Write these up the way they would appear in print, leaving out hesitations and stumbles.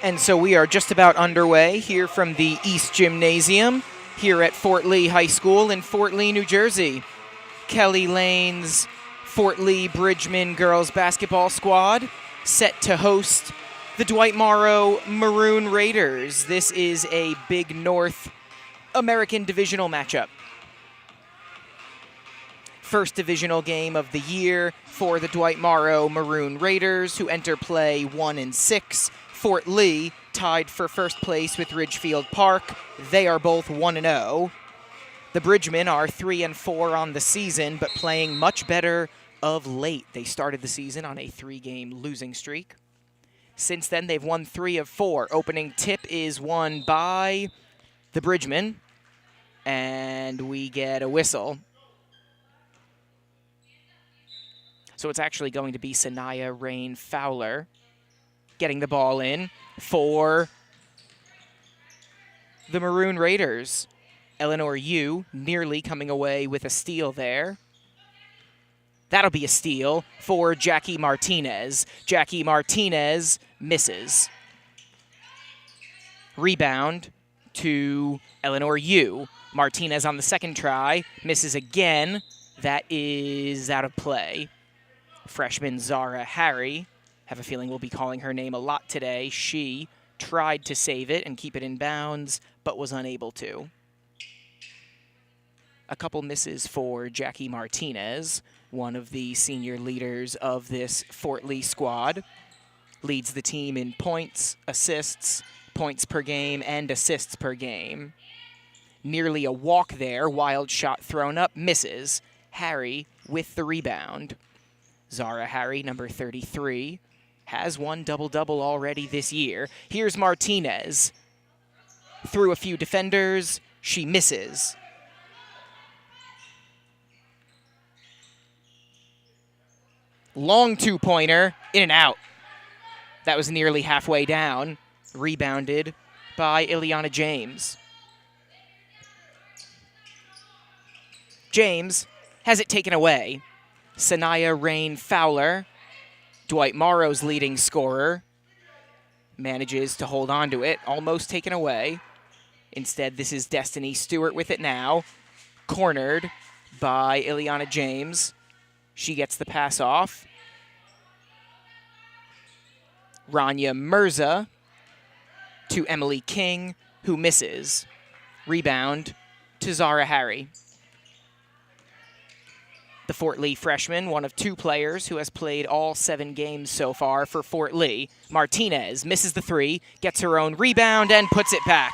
And so we are just about underway here from the East Gymnasium here at Fort Lee High School in Fort Lee, New Jersey. Kelly Lane's Fort Lee Bridgman girls basketball squad set to host the Dwight Morrow Maroon Raiders. This is a Big North American divisional matchup. First divisional game of the year for the Dwight Morrow Maroon Raiders, who enter play 1-6. Fort Lee tied for first place with Ridgefield Park. They are both 1-0. The Bridgemen are 3-4 on the season, but playing much better of late. They started the season on a 3-game losing streak. Since then, they've won 3 of 4. Opening tip is won by the Bridgemen, and we get a whistle. So it's actually going to be Sanaya Rain Fowler getting the ball in for the Maroon Raiders. Eleanor Yu nearly coming away with a steal there. That'll be a steal for Jackie Martinez. Jackie Martinez misses. Rebound to Eleanor Yu. Martinez on the second try, misses again. That is out of play. Freshman Zara Harry, have a feeling we'll be calling her name a lot today. She tried to save it and keep it in bounds, but was unable to. A couple misses for Jackie Martinez, one of the senior leaders of this Fort Lee squad. Leads the team in points, assists, points per game, and assists per game. Nearly a walk there, wild shot thrown up, misses. Harry with the rebound. Zara Harry, number 33, has one double-double already this year. Here's Martinez. Through a few defenders, she misses. Long two-pointer, in and out. That was nearly halfway down. Rebounded by Ileana James. James has it taken away. Sanaya Rain Fowler, Dwight Morrow's leading scorer, manages to hold on to it, almost taken away. Instead, this is Destiny Stewart with it now, cornered by Ileana James. She gets the pass off. Rania Mirza to Emily King, who misses. Rebound to Zara Harry. The Fort Lee freshman, one of 2 players who has played all 7 games so far for Fort Lee. Martinez misses the 3, gets her own rebound, and puts it back.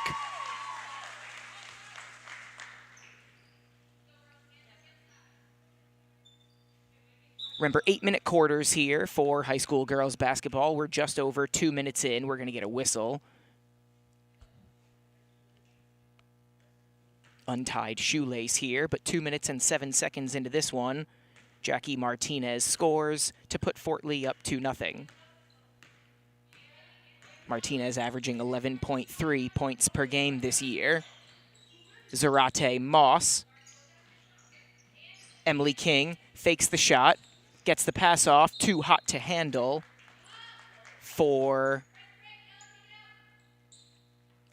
Remember, 8-minute quarters here for high school girls basketball. We're just over 2 minutes in. We're going to get a whistle. Untied shoelace here, but 2 minutes and 7 seconds into this one, Jackie Martinez scores to put Fort Lee up 2-0. Martinez averaging 11.3 points per game this year. Zarate Moss. Emily King fakes the shot, gets the pass off, too hot to handle for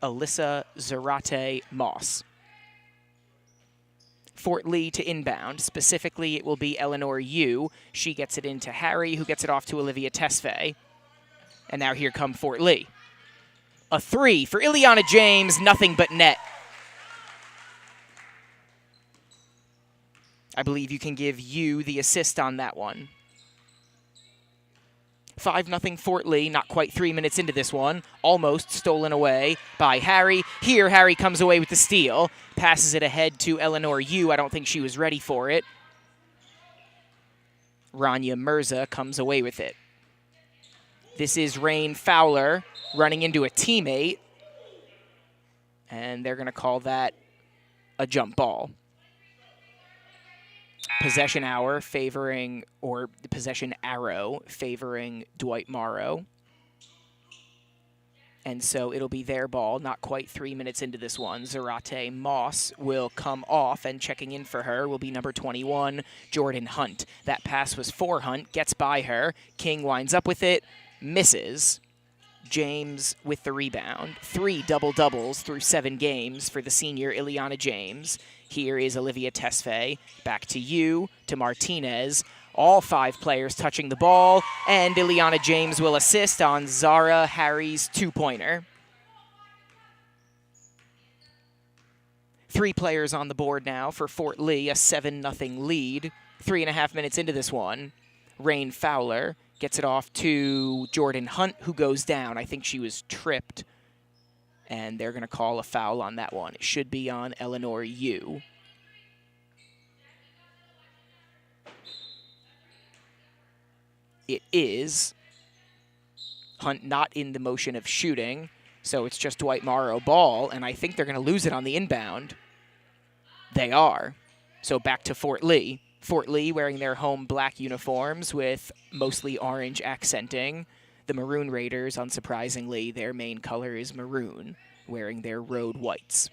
Alyssa Zarate Moss. Fort Lee to inbound. Specifically, it will be Eleanor Yu. She gets it into Harry, who gets it off to Olivia Tesfaye. And now here come Fort Lee. A 3 for Ileana James, nothing but net. I believe you can give Yu the assist on that one. 5-0 Fort Lee, not quite 3 minutes into this one. Almost stolen away by Harry. Here, Harry comes away with the steal. Passes it ahead to Eleanor Yu. I don't think she was ready for it. Rania Mirza comes away with it. This is Rain Fowler running into a teammate. And they're going to call that a jump ball. Possession hour favoring, or the possession arrow favoring Dwight Morrow. And so it'll be their ball, not quite 3 minutes into this one. Zarate Moss will come off, and checking in for her will be number 21, Jordan Hunt. That pass was for Hunt, gets by her. King winds up with it, misses. James with the rebound. 3 double-doubles through 7 games for the senior Ileana James. Here is Olivia Tesfaye. Back to you, to Martinez. All 5 players touching the ball, and Ileana James will assist on Zara Harry's 2-pointer. 3 players on the board now for Fort Lee, a 7-0 lead. 3.5 minutes into this one. Rain Fowler gets it off to Jordan Hunt, who goes down. I think she was tripped, and they're going to call a foul on that one. It should be on Eleanor Yu. It is. Hunt not in the motion of shooting, so it's just Dwight Morrow ball, and I think they're going to lose it on the inbound. They are. So back to Fort Lee. Fort Lee wearing their home black uniforms with mostly orange accenting. The Maroon Raiders, unsurprisingly, their main color is maroon, wearing their road whites.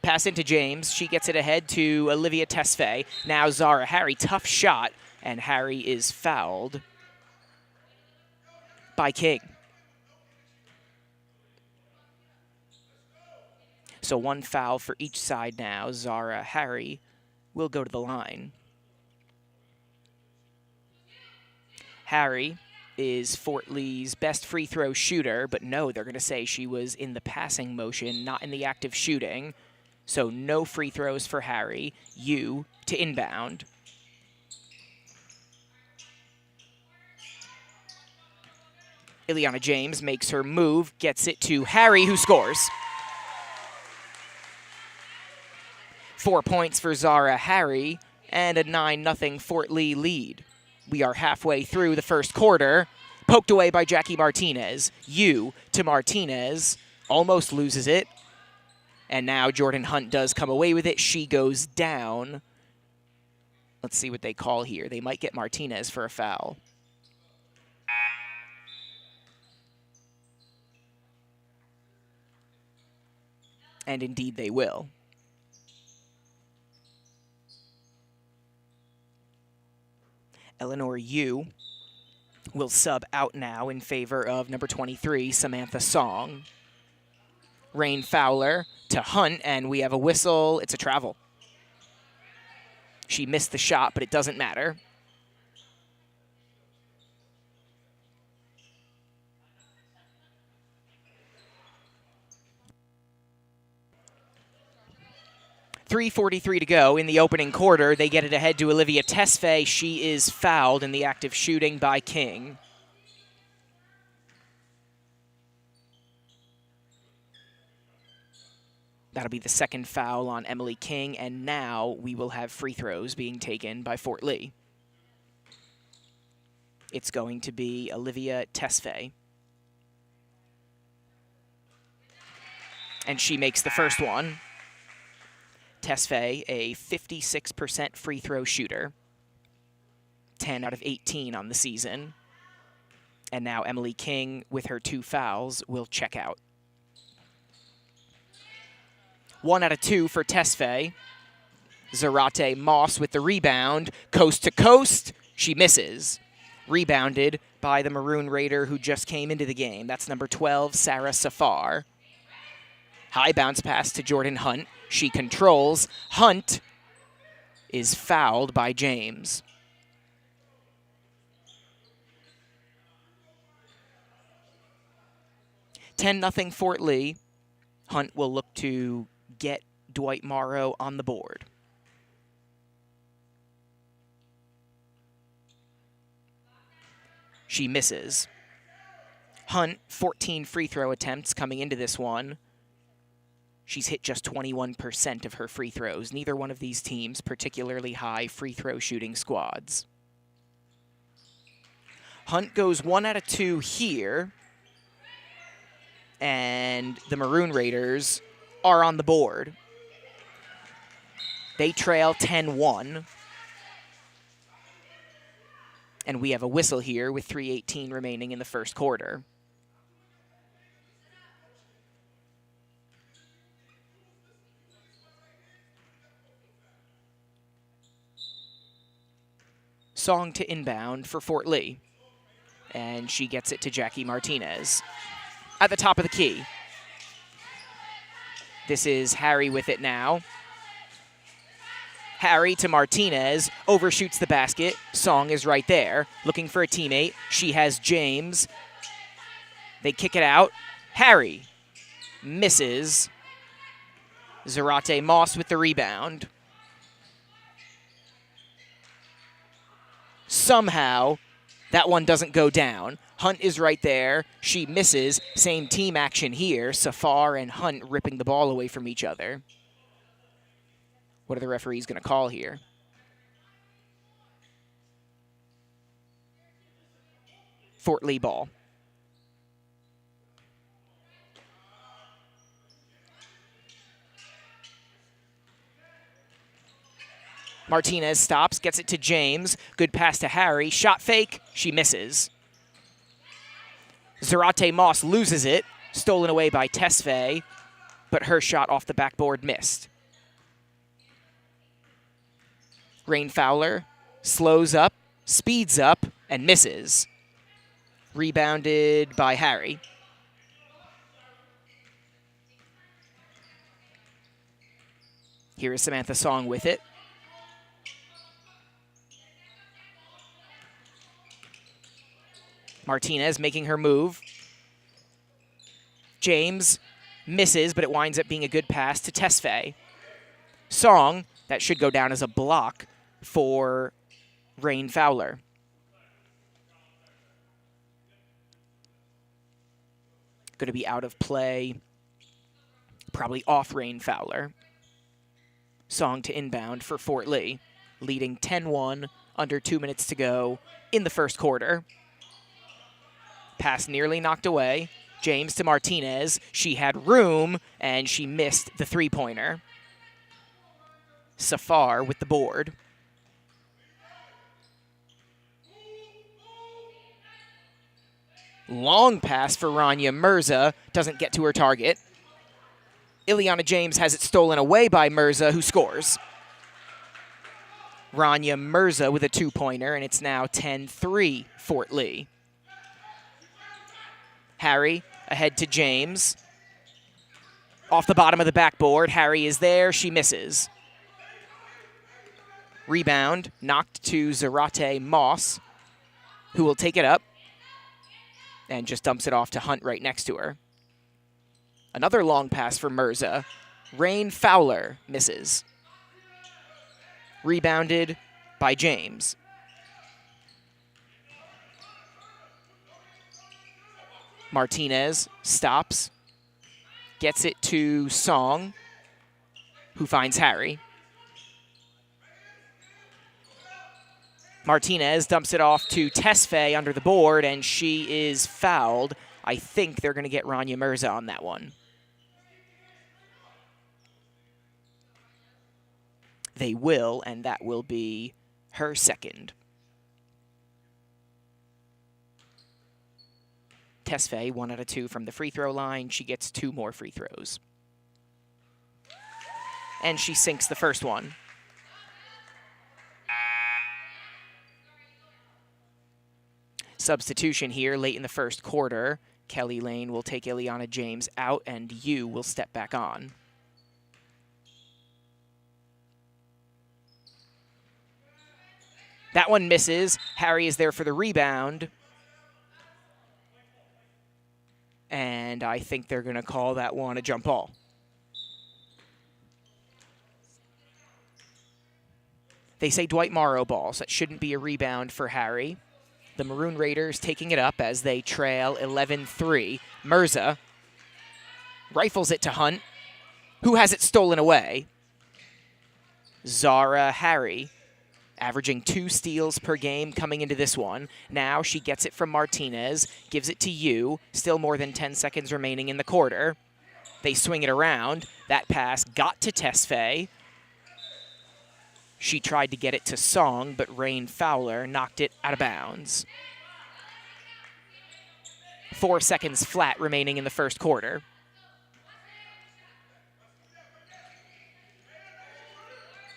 Pass into James. She gets it ahead to Olivia Tesfaye. Now Zara Harry, tough shot, and Harry is fouled by King. So 1 foul for each side now. Zara Harry will go to the line. Harry is Fort Lee's best free throw shooter, but no, they're going to say she was in the passing motion, not in the act of shooting. So no free throws for Harry. Yu to inbound. Ileana James makes her move, gets it to Harry, who scores. 4 points for Zara Harry, and a 9-0 Fort Lee lead. We are halfway through the first quarter. Poked away by Jackie Martinez. Yu to Martinez. Almost loses it. And now Jordan Hunt does come away with it. She goes down. Let's see what they call here. They might get Martinez for a foul. And indeed they will. Eleanor Yu will sub out now in favor of number 23, Samantha Song. Rain Fowler to Hunt, and we have a whistle. It's a travel. She missed the shot, but it doesn't matter. .3:43 to go in the opening quarter. They get it ahead to Olivia Tesfaye. She is fouled in the act of shooting by King. That'll be the second foul on Emily King, and now we will have free throws being taken by Fort Lee. It's going to be Olivia Tesfaye. And she makes the first one. Tesfaye, a 56% free throw shooter. 10 out of 18 on the season. And now Emily King, with her 2 fouls, will check out. 1 out of 2 for Tesfaye. Zarate Moss with the rebound. Coast to coast. She misses. Rebounded by the Maroon Raider who just came into the game. That's number 12, Sarah Safar. High bounce pass to Jordan Hunt. She controls. Hunt is fouled by James. .10 Fort Lee. Hunt will look to get Dwight Morrow on the board. She misses. Hunt, 14 free throw attempts coming into this one. She's hit just 21% of her free throws. Neither one of these teams particularly high free throw shooting squads. Hunt goes 1 out of 2 here. And the Maroon Raiders are on the board. They trail 10-1. And we have a whistle here with 3:18 remaining in the first quarter. Song to inbound for Fort Lee. and she gets it to Jackie Martinez. At the top of the key. This is Harry with it now. Harry to Martinez, overshoots the basket. Song is right there, looking for a teammate. She has James. They kick it out. Harry misses. Zarate Moss with the rebound. Somehow, that one doesn't go down. Hunt is right there. She misses. Same team action here. Safar and Hunt ripping the ball away from each other. What are the referees going to call here? Fort Lee ball. Martinez stops, gets it to James. Good pass to Harry. Shot fake. She misses. Zarate Moss loses it. Stolen away by Tesfaye, but her shot off the backboard missed. Rain Fowler slows up, speeds up, and misses. Rebounded by Harry. Here is Samantha Song with it. Martinez making her move. James misses, but it winds up being a good pass to Tesfaye. Song, that should go down as a block for Rain Fowler. Going to be out of play, probably off Rain Fowler. Song to inbound for Fort Lee, leading 10-1, under 2 minutes to go in the first quarter. Pass nearly knocked away. James to Martinez. She had room, and she missed the three-pointer. Safar with the board. Long pass for Rania Mirza. Doesn't get to her target. Ileana James has it stolen away by Mirza, who scores. Rania Mirza with a two-pointer, and it's now 10-3 Fort Lee. Harry ahead to James. Off the bottom of the backboard. Harry is there. She misses. Rebound knocked to Zarate Moss, who will take it up and just dumps it off to Hunt right next to her. Another long pass for Mirza. Rain Fowler misses. Rebounded by James. Martinez stops, gets it to Song, who finds Harry. Martinez dumps it off to Tesfaye under the board, and she is fouled. I think they're going to get Rania Mirza on that one. They will, and that will be her second. Tesfaye, 1 out of 2 from the free throw line. She gets 2 more free throws. And she sinks the first one. Substitution here late in the first quarter. Kelly Lane will take Ileana James out, and Yu will step back on. That one misses. Harry is there for the rebound. And I think they're going to call that one a jump ball. They say Dwight Morrow ball, so it shouldn't be a rebound for Harry. The Maroon Raiders taking it up as they trail 11-3. Mirza rifles it to Hunt, who has it stolen away. Zara Harry, averaging 2 steals per game coming into this one. Now she gets it from Martinez, gives it to Yu. Still more than 10 seconds remaining in the quarter. They swing it around. That pass got to Tesfaye. She tried to get it to Song, but Rain Fowler knocked it out of bounds. 4 seconds flat remaining in the first quarter.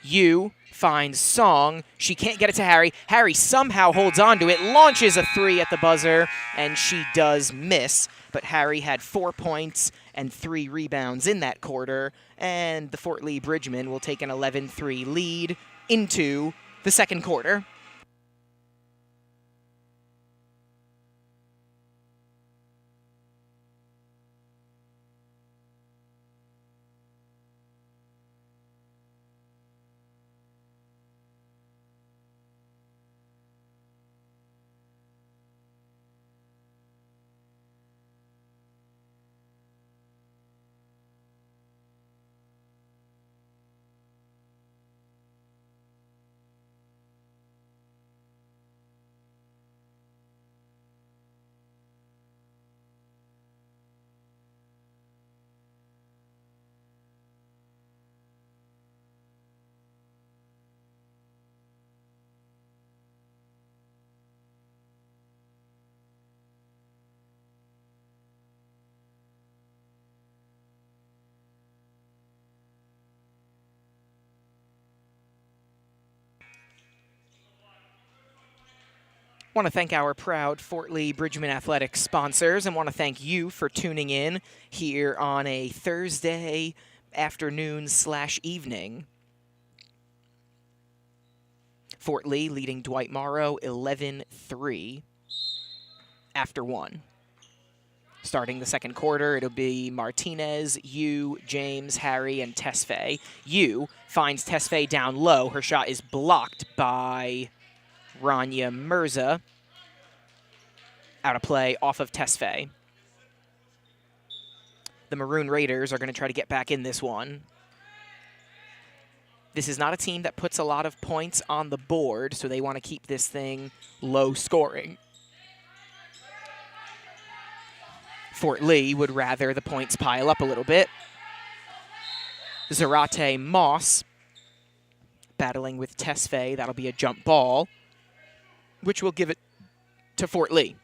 Yu finds Song. She can't get it to Harry. Harry somehow holds on to it, launches a 3 at the buzzer, and she does miss. But Harry had 4 points and 3 rebounds in that quarter, and the Fort Lee Bridgemen will take an 11-3 lead into the second quarter. Want to thank our proud Fort Lee Bridgman Athletics sponsors, and want to thank you for tuning in here on a Thursday afternoon/evening. Fort Lee leading Dwight Morrow 11-3 after 1. Starting the second quarter, it'll be Martinez, Yu, James, Harry, and Tesfaye. Yu finds Tesfaye down low. Her shot is blocked by Rania Mirza. Out of play off of Tesfaye. The Maroon Raiders are going to try to get back in this one. This is not a team that puts a lot of points on the board, so they want to keep this thing low scoring. Fort Lee would rather the points pile up a little bit. Zarate Moss battling with Tesfaye. That'll be a jump ball, which will give it to Fort Lee.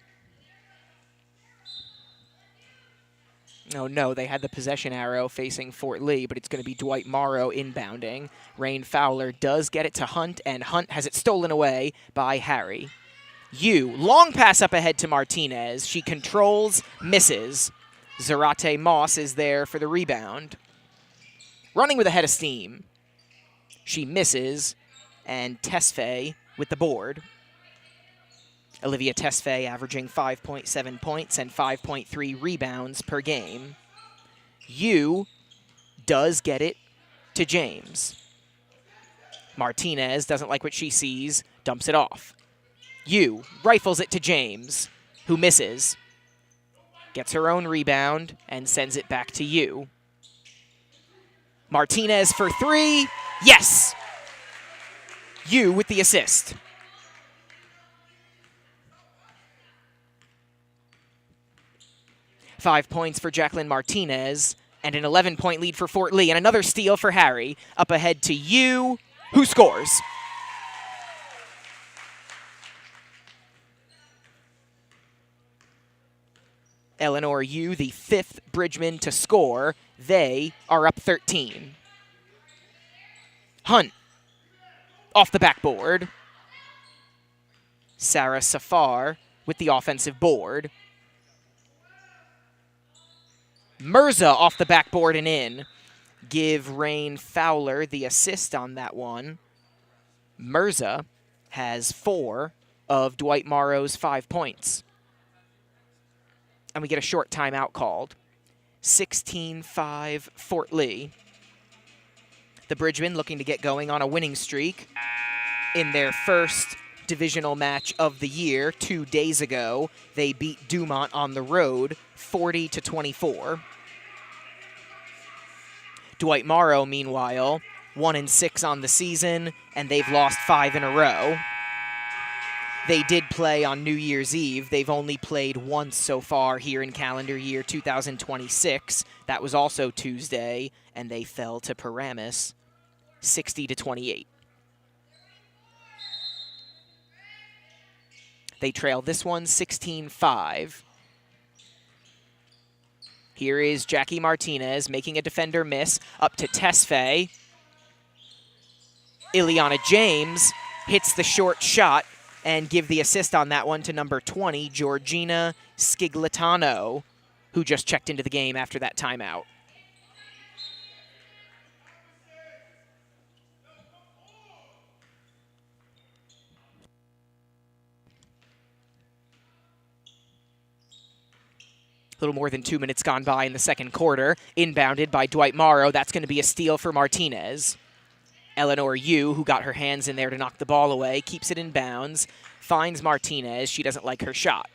Oh no, they had the possession arrow facing Fort Lee, but it's going to be Dwight Morrow inbounding. Rain Fowler does get it to Hunt, and Hunt has it stolen away by Harry. Yu, long pass up ahead to Martinez. She controls, misses. Zarate Moss is there for the rebound. Running with a head of steam. She misses, and Tesfaye with the board. Olivia Tesfaye averaging 5.7 points and 5.3 rebounds per game. Yu does get it to James. Martinez doesn't like what she sees, dumps it off. Yu rifles it to James, who misses. Gets her own rebound and sends it back to Yu. Martinez for 3. Yes! Yu with the assist. Five points for Jacqueline Martinez, and an 11-point lead for Fort Lee, and another steal for Harry. Up ahead to Yu, who scores. Eleanor Yu, the 5th Bridgman to score. They are up 13. Hunt, off the backboard. Sarah Safar with the offensive board. Mirza off the backboard and in. Give Rain Fowler the assist on that one. Mirza has 4 of Dwight Morrow's 5 points. And we get a short timeout called. 16-5 Fort Lee. The Bridgemen looking to get going on a winning streak in their first divisional match of the year 2 days ago. They beat Dumont on the road 40-24. Dwight Morrow, meanwhile, 1-6 on the season, and they've lost 5 in a row. They did play on New Year's Eve. They've only played once so far here in calendar year 2026. That was also Tuesday, and they fell to Paramus 60-28. They trail this one 16-5. Here is Jackie Martinez making a defender miss up to Tesfaye. Ileana James hits the short shot and give the assist on that one to number 20, Georgina Sciglitano, who just checked into the game after that timeout. A little more than 2 minutes gone by in the second quarter. Inbounded by Dwight Morrow. That's going to be a steal for Martinez. Eleanor Yu, who got her hands in there to knock the ball away, keeps it in bounds, finds Martinez. She doesn't like her shot.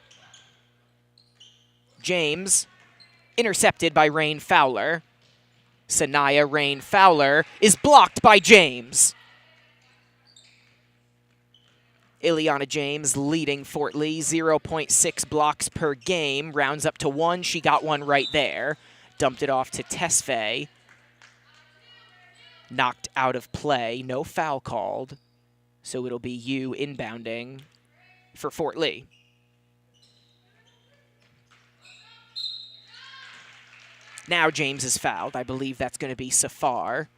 James, intercepted by Rain Fowler. Sanaya Rain Fowler is blocked by James. Ileana James leading Fort Lee, 0.6 blocks per game. Rounds up to 1. She got one right there. Dumped it off to Tesfaye. Knocked out of play. No foul called. So it'll be Yu inbounding for Fort Lee. Now James is fouled. I believe that's going to be Safar.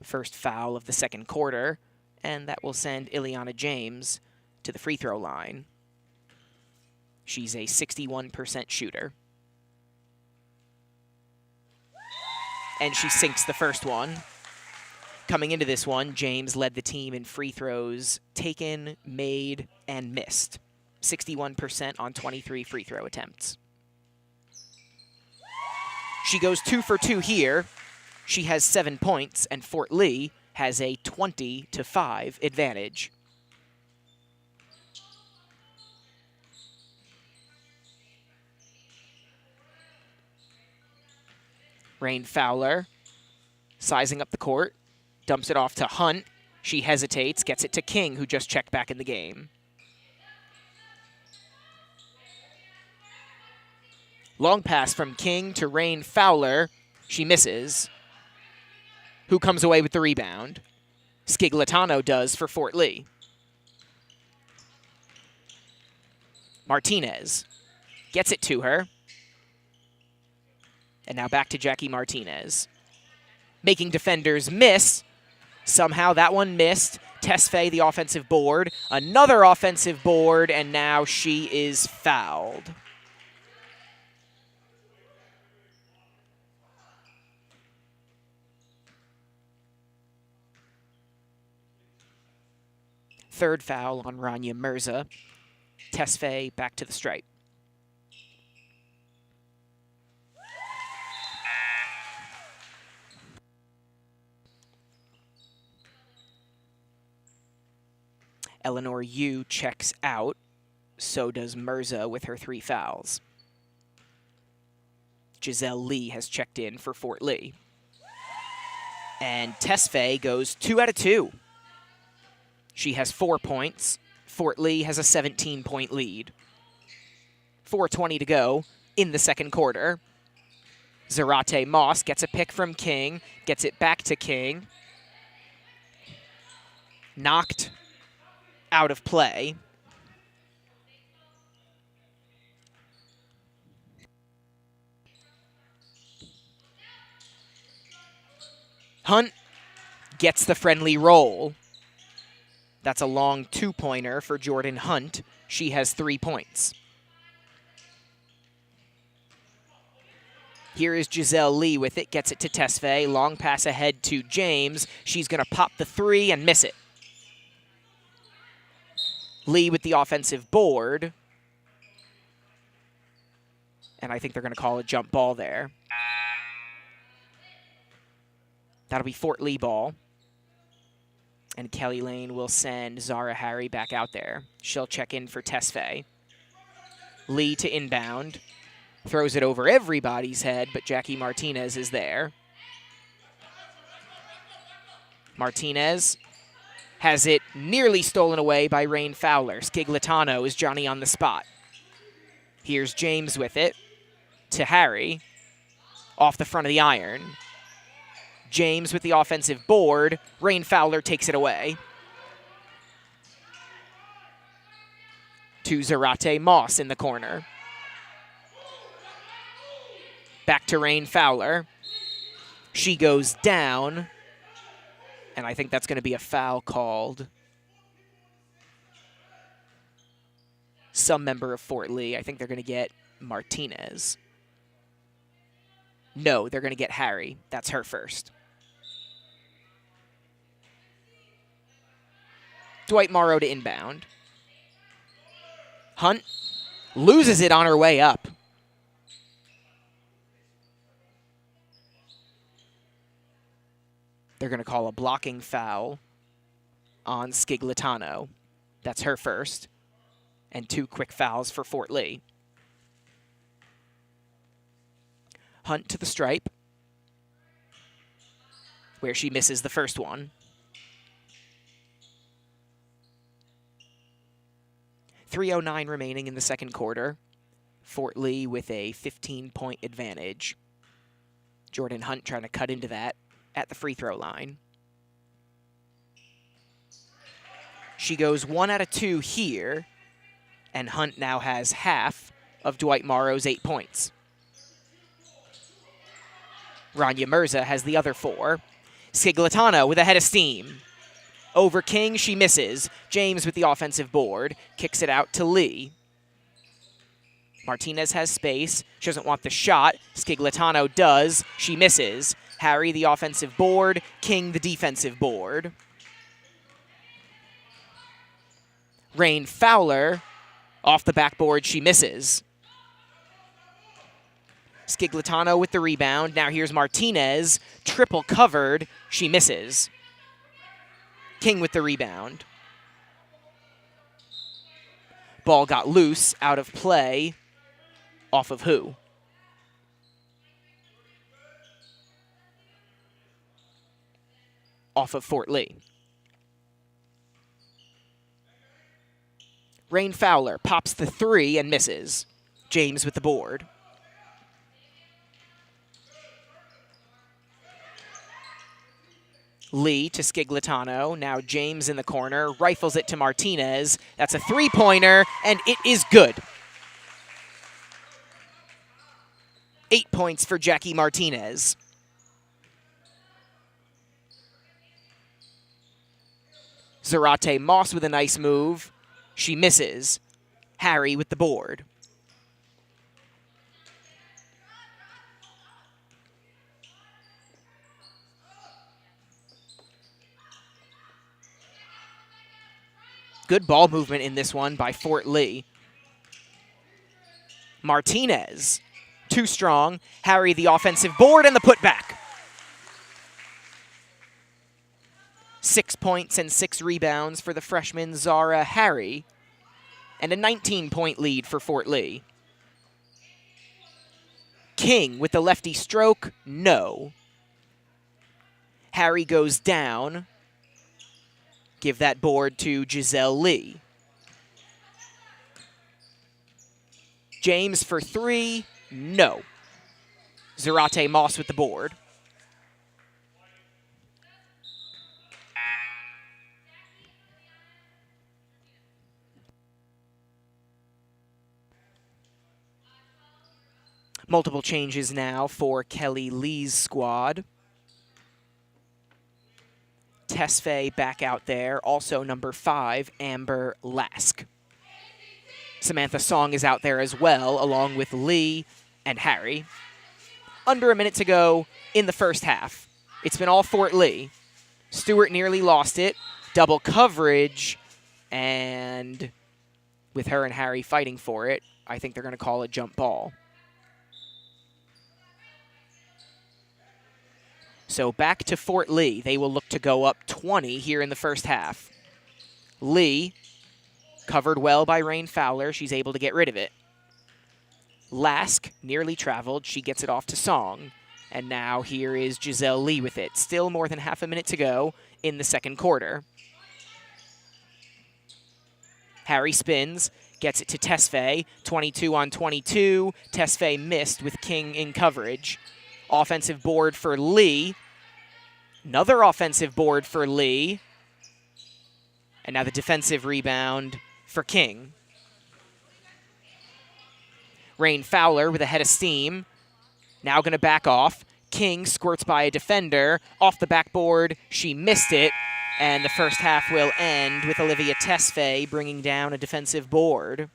First foul of the second quarter. And that will send Ileana James to the free throw line. She's a 61% shooter. And she sinks the first one. Coming into this one, James led the team in free throws taken, made, and missed. 61% on 23 free throw attempts. She goes 2 for 2 here. She has 7 points, and Fort Lee has a 20-5 advantage. Rain Fowler, sizing up the court, dumps it off to Hunt. She hesitates, gets it to King, who just checked back in the game. Long pass from King to Rain Fowler. She misses. Who comes away with the rebound? Sciglitano does for Fort Lee. Martinez gets it to her. And now back to Jackie Martinez. Making defenders miss. Somehow that one missed. Tesfaye, the offensive board. Another offensive board, and now she is fouled. Third foul on Rania Mirza. Tesfaye back to the stripe. Eleanor Yu checks out. So does Mirza with her 3 fouls. Giselle Lee has checked in for Fort Lee. And Tesfaye goes 2 out of 2. She has 4 points. Fort Lee has a 17-point lead. 4:20 to go in the second quarter. Zarate Moss gets a pick from King, gets it back to King. Knocked out of play. Hunt gets the friendly roll. That's a long 2-pointer for Jordan Hunt. She has 3 points. Here is Giselle Lee with it, gets it to Tesfaye. Long pass ahead to James. She's going to pop the 3 and miss it. Lee with the offensive board. And I think they're going to call a jump ball there. That'll be Fort Lee ball. And Kelly Lane will send Zara Harry back out there. She'll check in for Tesfaye. Lee to inbound. Throws it over everybody's head, but Jackie Martinez is there. Martinez has it nearly stolen away by Rain Fowler. Sciglitano is Johnny on the spot. Here's James with it to Harry. Off the front of the iron. James with the offensive board. Rain Fowler takes it away. To Zarate Moss in the corner. Back to Rain Fowler. She goes down. And And I think that's going to be a foul called. Some member of Fort Lee. I think they're going to get Martinez. No, they're going to get Harry. That's her first. Dwight Morrow to inbound. Hunt loses it on her way up. They're going to call a blocking foul on Skiglitano. That's her first. And 2 quick fouls for Fort Lee. Hunt to the stripe, where she misses the first one. 3:09 remaining in the second quarter. Fort Lee with a 15-point advantage. Jordan Hunt trying to cut into that at the free throw line. She goes 1 out of 2 here, and Hunt now has half of Dwight Morrow's 8 points. Rania Mirza has the other 4. Skiglitano with a head of steam. Over King, she misses. James with the offensive board. Kicks it out to Lee. Martinez has space. She doesn't want the shot. Skiglitano does. She misses. Harry the offensive board. King the defensive board. Rain Fowler off the backboard. She misses. Skiglitano with the rebound. Now here's Martinez. Triple covered. She misses. King with the rebound. Ball got loose, out of play. Off of who? Off of Fort Lee. Rain Fowler pops the 3 and misses. James with the board. Lee to Skiglitano. Now James in the corner. Rifles it to Martinez. That's a 3-pointer, and it is good. 8 points for Jackie Martinez. Zarate Moss with a nice move. She misses. Harry with the board. Good ball movement in this one by Fort Lee. Martinez, too strong. Harry the offensive board and the putback. 6 points and 6 rebounds for the freshman Zara Harry, and a 19-point lead for Fort Lee. King with the lefty stroke, no. Harry goes down. Give that board to Giselle Lee. James for 3, no. Zarate Moss with the board. Multiple changes now for Kelly Lee's squad. Tesfaye back out there. Also number 5, Amber Lask. Samantha Song is out there as well, along with Lee and Harry. Under a minute to go in the first half. It's been all Fort Lee. Stewart nearly lost it. Double coverage. And with her and Harry fighting for it, I think they're going to call a jump ball. So back to Fort Lee. They will look to go up 20 here in the first half. Lee, covered well by Rain Fowler. She's able to get rid of it. Lask, nearly traveled. She gets it off to Song. And now here is Giselle Lee with it. Still more than half a minute to go in the second quarter. Harry spins, gets it to Tesfaye. 22 on 22. Tesfaye missed with King in coverage. Offensive board for Lee. Another offensive board for Lee. And now the defensive rebound for King. Rain Fowler with a head of steam. Now going to back off. King squirts by a defender. Off the backboard, she missed it. And the first half will end with Olivia Tesfaye bringing down a defensive board.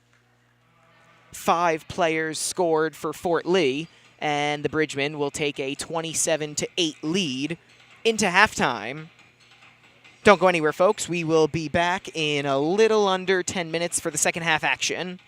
5 players scored for Fort Lee, and the Bridgemen will take a 27-8 lead into halftime. Don't go anywhere, folks. We will be back in a little under 10 minutes for the second half action.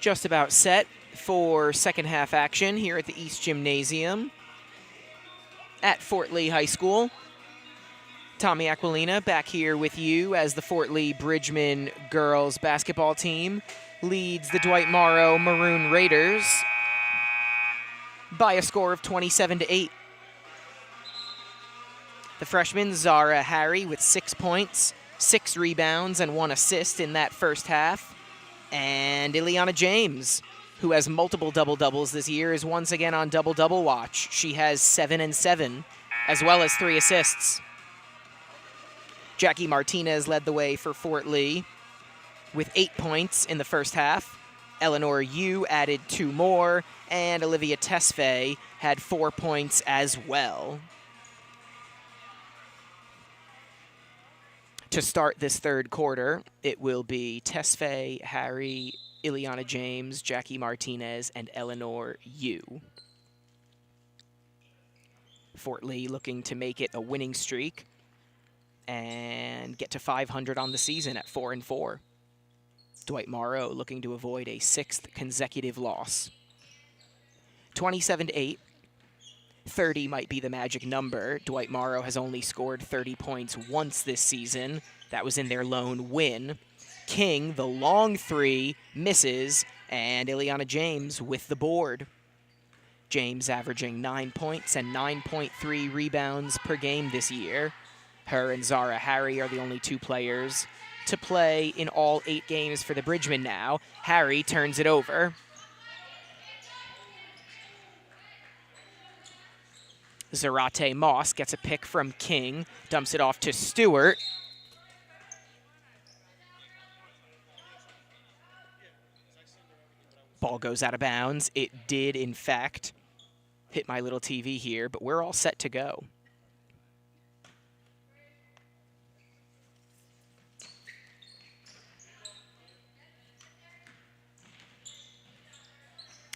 just about set for second half action here at the East Gymnasium at Fort Lee High School. Tommy Aquilina back here with you as the Fort Lee Bridgman girls basketball team leads the Dwight Morrow Maroon Raiders by a score of 27-8. The freshman Zara Harry with 6 points, 6 rebounds, and 1 assist in that first half. And Ileana James, who has multiple double-doubles this year, is once again on double-double watch. She has 7 and 7, as well as 3 assists. Jackie Martinez led the way for Fort Lee with 8 points in the first half. Eleanor Yu added 2 more, and Olivia Tesfaye had 4 points as well. To start this third quarter, it will be Tesfaye, Harry, Ileana James, Jackie Martinez, and Eleanor Yu. Fort Lee looking to make it a winning streak and get to 500 on the season at 4-4. Dwight Morrow looking to avoid a 6th consecutive loss. 27-8. 30 might be the magic number. Dwight Morrow has only scored 30 points once this season. That was in their lone win. King, the long 3, misses, and Ileana James with the board. James averaging 9 points and 9.3 rebounds per game this year. Her and Zara Harry are the only 2 players to play in all 8 games for the Bridgman now. Harry turns it over. Zarate Moss gets a pick from King, dumps it off to Stewart. Ball goes out of bounds. It did, in fact, hit my little TV here, but we're all set to go.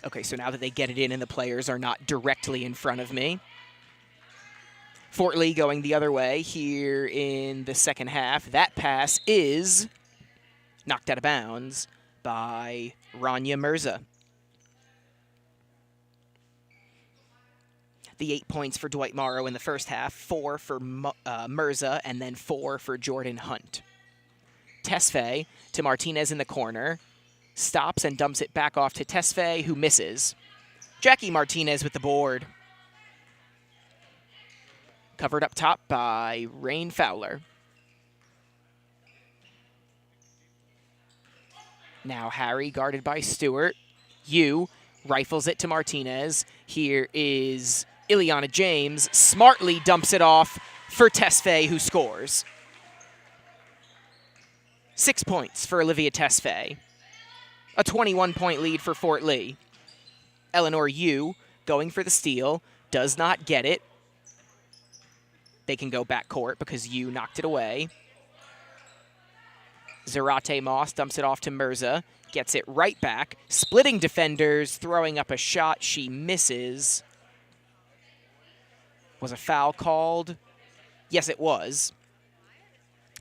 Okay, so now that they get it in and the players are not directly in front of me. Fort Lee going the other way here in the second half. That pass is knocked out of bounds by Rania Mirza. The 8 points for Dwight Morrow in the first half, 4 for Mirza, and then 4 for Jordan Hunt. Tesfaye to Martinez in the corner. Stops and dumps it back off to Tesfaye, who misses. Jackie Martinez with the board. Covered up top by Rain Fowler. Now Harry guarded by Stewart. Yu rifles it to Martinez. Here is Ileana James. Smartly dumps it off for Tesfaye, who scores. 6 points for Olivia Tesfaye. A 21-point lead for Fort Lee. Eleanor Yu going for the steal. Does not get it. They can go back court because Yu knocked it away. Zarate Moss dumps it off to Mirza. Gets it right back. Splitting defenders, throwing up a shot. She misses. Was a foul called? Yes, it was.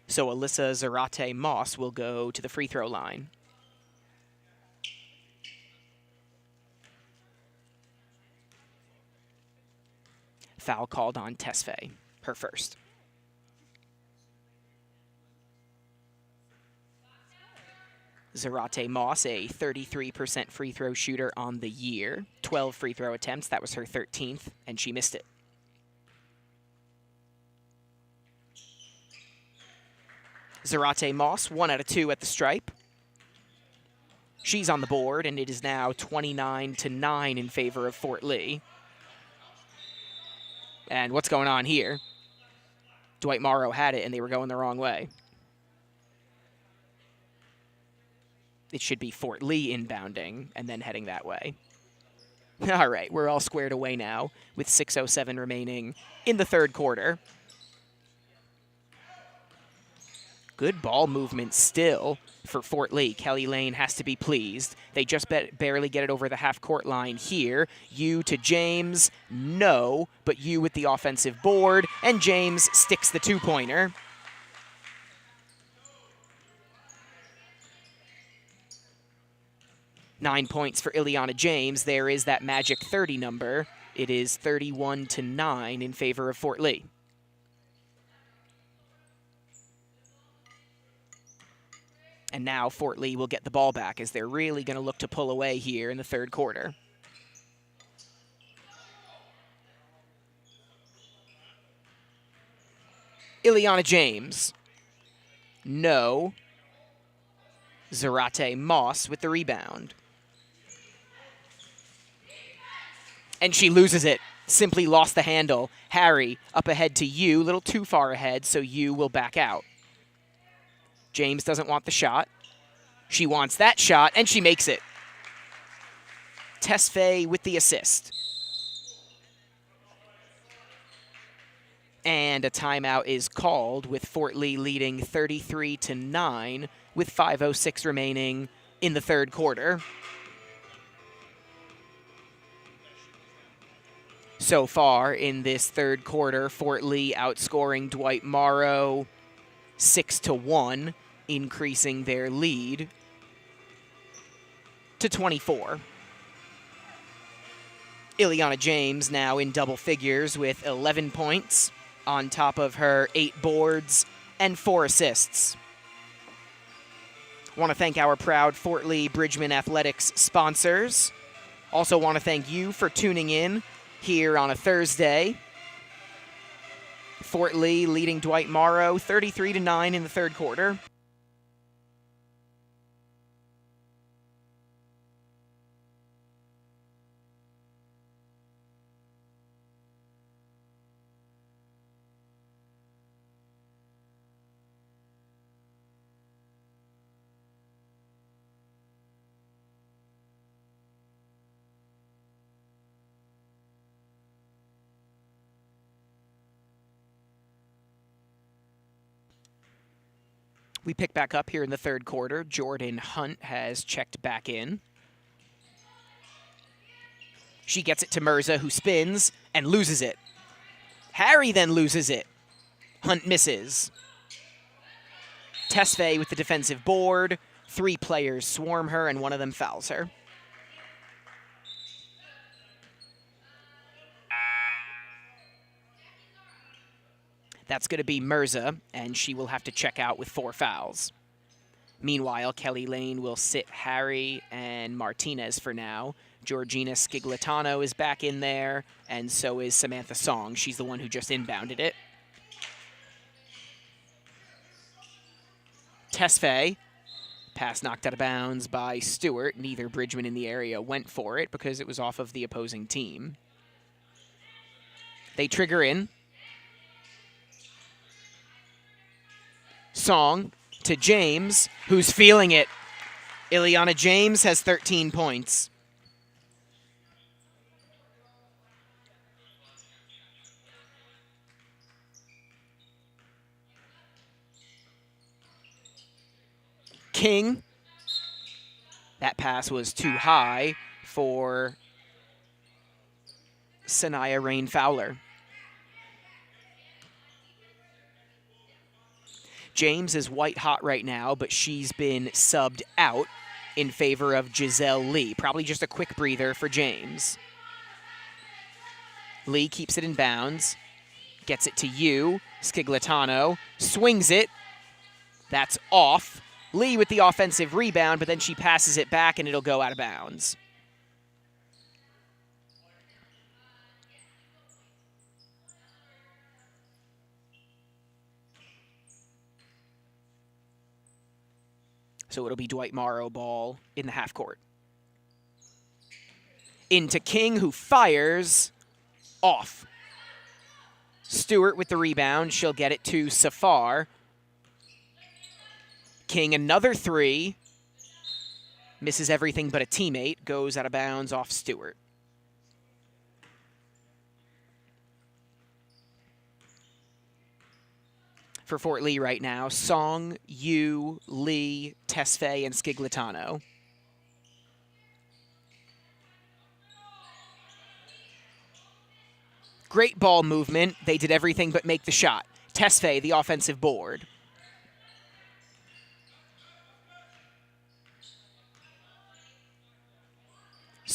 So Alyssa Zarate Moss will go to the free throw line. Foul called on Tesfaye, her first. Zarate Moss, a 33% free throw shooter on the year. 12 free throw attempts. That was her 13th, and she missed it. Zarate Moss, 1 out of 2 at the stripe. She's on the board, and it is now 29-9 in favor of Fort Lee. And what's going on here? Dwight Morrow had it, and they were going the wrong way. It should be Fort Lee inbounding and then heading that way. All right, we're all squared away now with 6:07 remaining in the third quarter. Good ball movement still for Fort Lee. Kelly Lane has to be pleased. They just barely get it over the half-court line here. Yu to James, no, but Yu with the offensive board, and James sticks the two-pointer. 9 points for Ileana James. There is that magic 30 number. It is 31-9 in favor of Fort Lee. And now Fort Lee will get the ball back as they're really going to look to pull away here in the third quarter. Ileana James. No. Zarate Moss with the rebound. And she loses it. Simply lost the handle. Harry up ahead to Yu. A little too far ahead, so Yu will back out. James doesn't want the shot. She wants that shot, and she makes it. Tesfaye with the assist. And a timeout is called with Fort Lee leading 33-9 with 5:06 remaining in the third quarter. So far in this third quarter, Fort Lee outscoring Dwight Morrow 6-1, increasing their lead to 24. Ileana James now in double figures with 11 points on top of her 8 boards and 4 assists. Want to thank our proud Fort Lee Bridgman Athletics sponsors. Also want to thank you for tuning in here on a Thursday. Fort Lee leading Dwight Morrow 33-9 in the third quarter. We pick back up here in the third quarter. Jordan Hunt has checked back in. She gets it to Mirza, who spins and loses it. Harry then loses it. Hunt misses. Tesfaye with the defensive board. 3 players swarm her, and one of them fouls her. That's going to be Mirza, and she will have to check out with 4 fouls. Meanwhile, Kelly Lane will sit Harry and Martinez for now. Georgina Sciglitano is back in there, and so is Samantha Song. She's the one who just inbounded it. Tesfaye. Pass knocked out of bounds by Stewart. Neither Bridgman in the area went for it because it was off of the opposing team. They trigger in. Song to James, who's feeling it. Ileana James has 13 points. King. That pass was too high for Sanaya Rain Fowler. James is white hot right now, but she's been subbed out in favor of Giselle Lee. Probably just a quick breather for James. Lee keeps it in bounds. Gets it to Yu. Sciglitano swings it. That's off. Lee with the offensive rebound, but then she passes it back and it'll go out of bounds. So it'll be Dwight Morrow ball in the half court. Into King, who fires off. Stewart with the rebound. She'll get it to Safar. King, another 3. Misses everything but a teammate. Goes out of bounds off Stewart. For Fort Lee right now, Song, Yu, Lee, Tesfaye, and Sciglitano. Great ball movement. They did everything but make the shot. Tesfaye, the offensive board.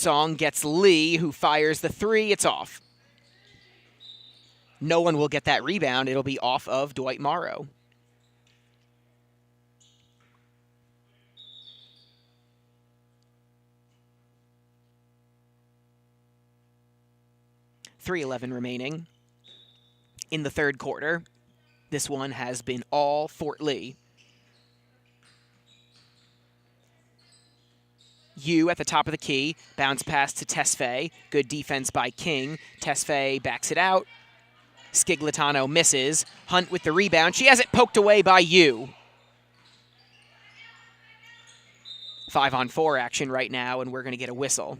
Song gets Lee, who fires the three. It's off. No one will get that rebound. It'll be off of Dwight Morrow. .3:11 remaining in the third quarter. This one has been all Fort Lee. Yu at the top of the key. Bounce pass to Tesfaye. Good defense by King. Tesfaye backs it out. Skiglitano misses. Hunt with the rebound. She has it poked away by Yu. 5-on-4 action right now, and we're going to get a whistle.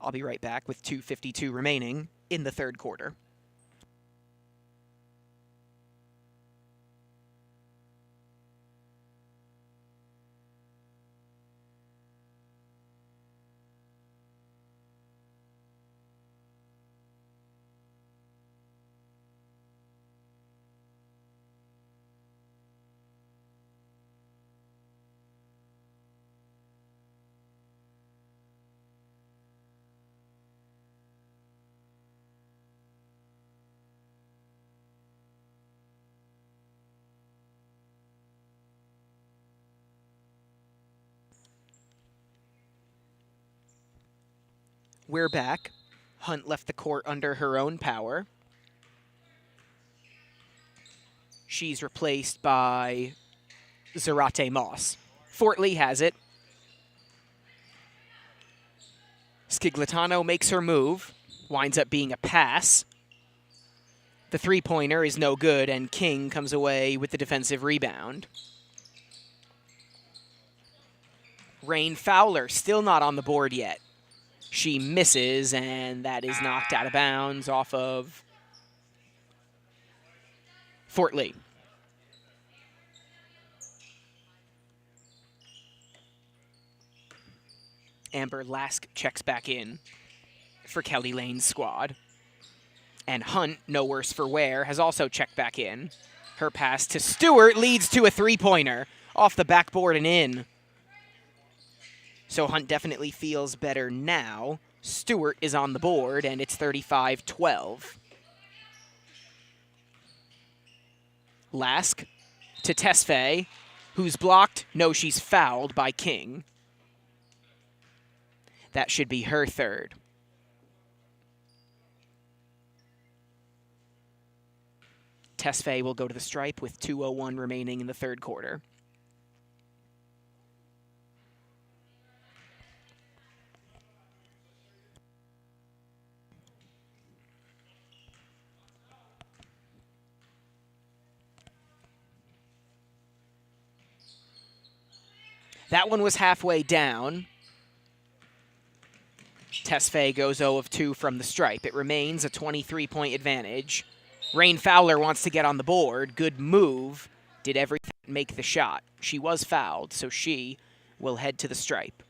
I'll be right back with 2:52 remaining in the third quarter. We're back. Hunt left the court under her own power. She's replaced by Zarate Moss. Fort Lee has it. Skiglitano makes her move. Winds up being a pass. The three-pointer is no good, and King comes away with the defensive rebound. Rain Fowler still not on the board yet. She misses, and that is knocked out of bounds off of Fort Lee. Amber Lask checks back in for Kelly Lane's squad. And Hunt, no worse for wear, has also checked back in. Her pass to Stewart leads to a three-pointer off the backboard and in. So Hunt definitely feels better now. Stewart is on the board, and it's 35-12. Lask to Tesfaye, who's blocked. No, she's fouled by King. That should be her third. Tesfaye will go to the stripe with 2:01 remaining in the third quarter. That one was halfway down. Tesfaye goes 0 of 2 from the stripe. It remains a 23-point advantage. Rain Fowler wants to get on the board. Good move. Did everything make the shot. She was fouled, so she will head to the stripe.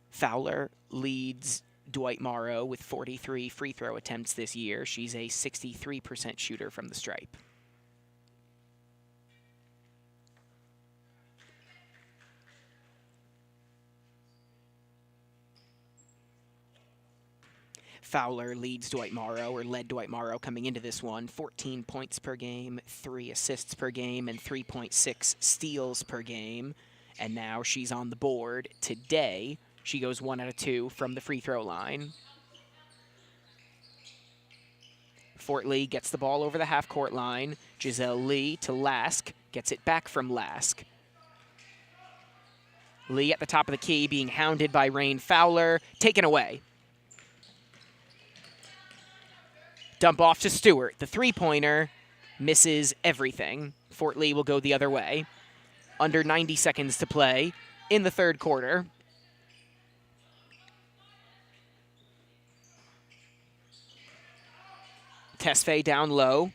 Fowler leads Dwight Morrow with 43 free throw attempts this year. She's a 63% shooter from the stripe. Fowler leads Dwight Morrow, or led Dwight Morrow coming into this one. 14 points per game, 3 assists per game, and 3.6 steals per game. And now she's on the board today. She goes 1 out of 2 from the free throw line. Fort Lee gets the ball over the half-court line. Giselle Lee to Lask, gets it back from Lask. Lee at the top of the key being hounded by Rain Fowler, taken away. Dump off to Stewart. The three-pointer misses everything. Fort Lee will go the other way. Under 90 seconds to play in the third quarter. Tesfaye down low.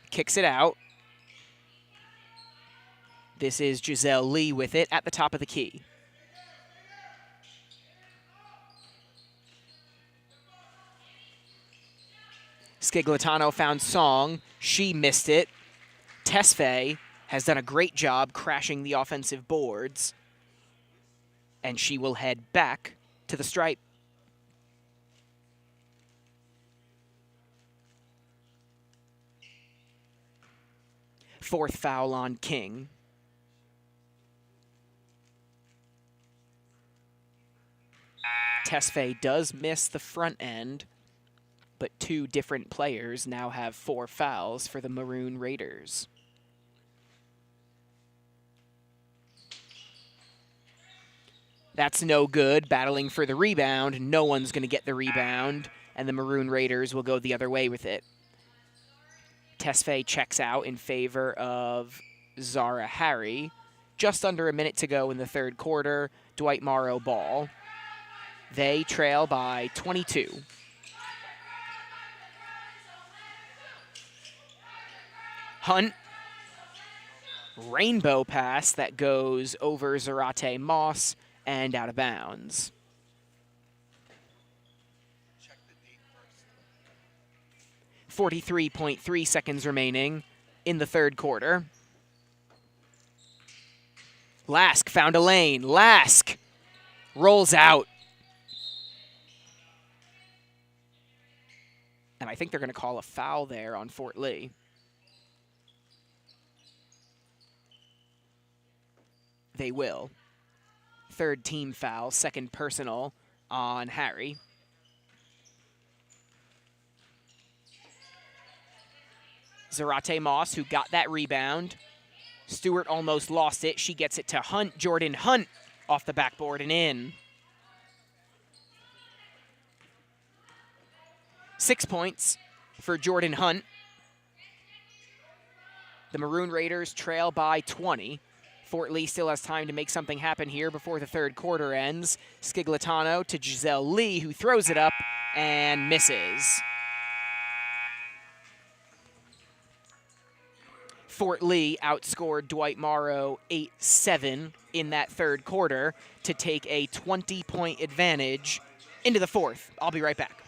Kicks it out. This is Giselle Lee with it at the top of the key. Skiglitano found Song. She missed it. Tesfaye has done a great job crashing the offensive boards. And she will head back to the stripe. Fourth foul on King. Tesfaye does miss the front end, but two different players now have 4 fouls for the Maroon Raiders. That's no good, battling for the rebound. No one's going to get the rebound, and the Maroon Raiders will go the other way with it. Tesfaye checks out in favor of Zara Harry. Just under a minute to go in the third quarter. Dwight Morrow ball. They trail by 22. Hunt. Rainbow pass that goes over Zarate Moss and out of bounds. Check the date first. 43.3 seconds remaining in the third quarter. Lask found a lane. Lask rolls out. And I think they're going to call a foul there on Fort Lee. They will. Third team foul, second personal on Harry. Zarate Moss, who got that rebound. Stewart almost lost it. She gets it to Hunt. Jordan Hunt off the backboard and in. 6 points for Jordan Hunt. The Maroon Raiders trail by 20. Fort Lee still has time to make something happen here before the third quarter ends. Skiglitano to Giselle Lee, who throws it up and misses. Fort Lee outscored Dwight Morrow 8-7 in that third quarter to take a 20-point advantage into the fourth. I'll be right back.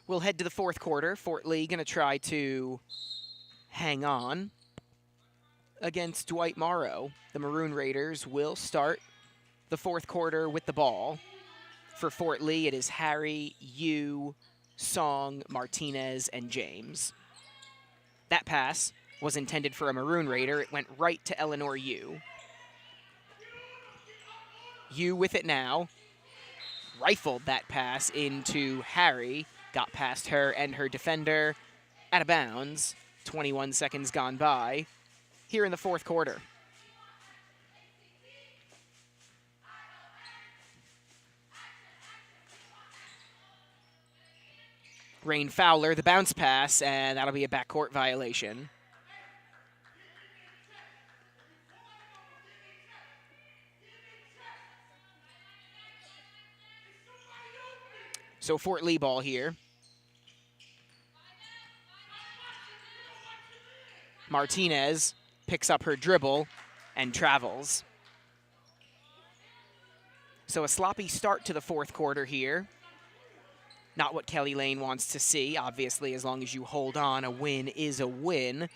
We'll head to the fourth quarter. Fort Lee going to try to hang on against Dwight Morrow. The Maroon Raiders will start the fourth quarter with the ball. For Fort Lee, it is Harry, Yu, Song, Martinez, and James. That pass was intended for a Maroon Raider. It went right to Eleanor Yu. Yu with it now. Rifled that pass into Harry. Got past her and her defender, out of bounds. 21 seconds gone by here in the fourth quarter. Rain Fowler, the bounce pass, and that'll be a backcourt violation. So Fort Lee ball here. Martinez picks up her dribble and travels. So a sloppy start to the fourth quarter here. Not what Kelly Lane wants to see. Obviously, as long as you hold on, a win is a win.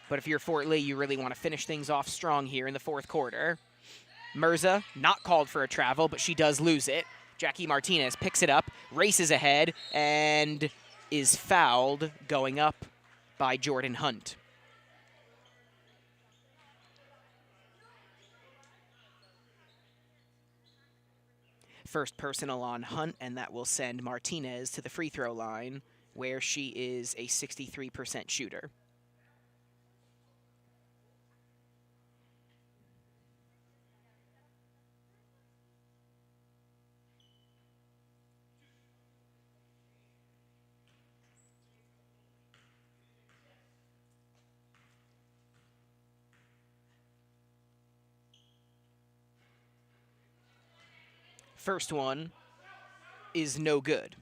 But if you're Fort Lee, you really want to finish things off strong here in the fourth quarter. Mirza, not called for a travel, but she does lose it. Jackie Martinez picks it up, races ahead, and is fouled going up by Jordan Hunt. First personal on Hunt, and that will send Martinez to the free throw line, where she is a 63% shooter. First one is no good.